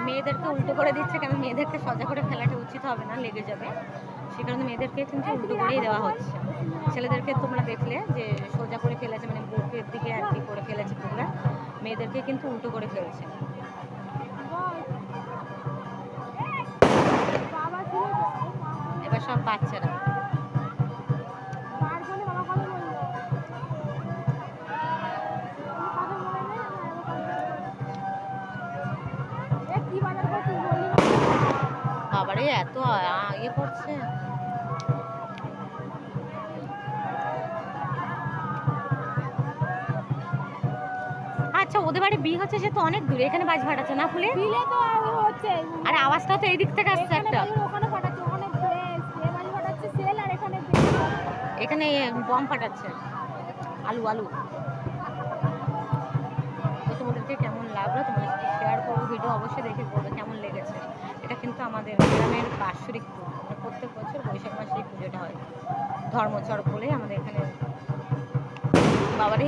মেয়েদেরকে উল্টো করে দিচ্ছে, কেন মেয়েদেরকে সোজা করে ফেলাটা উচিত হবে না, লেগে যাবে। সে কারণে মেয়েদেরকে কিন্তু উল্টো করেই দেওয়া হচ্ছে। ছেলেদেরকে তোমরা দেখলে যে সোজা করে ফেলেছে, মানে বুকের দিকে আর কি করে ফেলেছে পুরো, মেয়েদেরকে কিন্তু উল্টো করে ফেলছে। এবার সব বাচ্চারা বাবারে এত ইয়ে করছে। আচ্ছা, ওদের বাড়ি বিয়ে হচ্ছে, সে তো অনেক দূরে, এখানে বাজ ফাটাচ্ছে না ফুলে? বিলে তো হচ্ছে, আরে আওয়াজটা তো এই দিক থেকে আসছে একটা। ওখানে ফাটাচ্ছে, ওখানে বাজি ফাটাচ্ছে সেল, আর এখানে এখানে বম ফাটাচ্ছে, আলু আলু। তো তোমাদেরকে কেমন লাগলো, তোমাদের সাথে শেয়ার করবো, ভিডিও অবশ্যই দেখে বলবে কেমন লেগেছে। এটা কিন্তু আমাদের গ্রামের বাৎসরিক পুজো, মানে প্রত্যেক বছর বৈশাখ মাসে এই পুজোটা হয়। ধর্মচড়ক বলেই আমাদের এখানে। বাবারে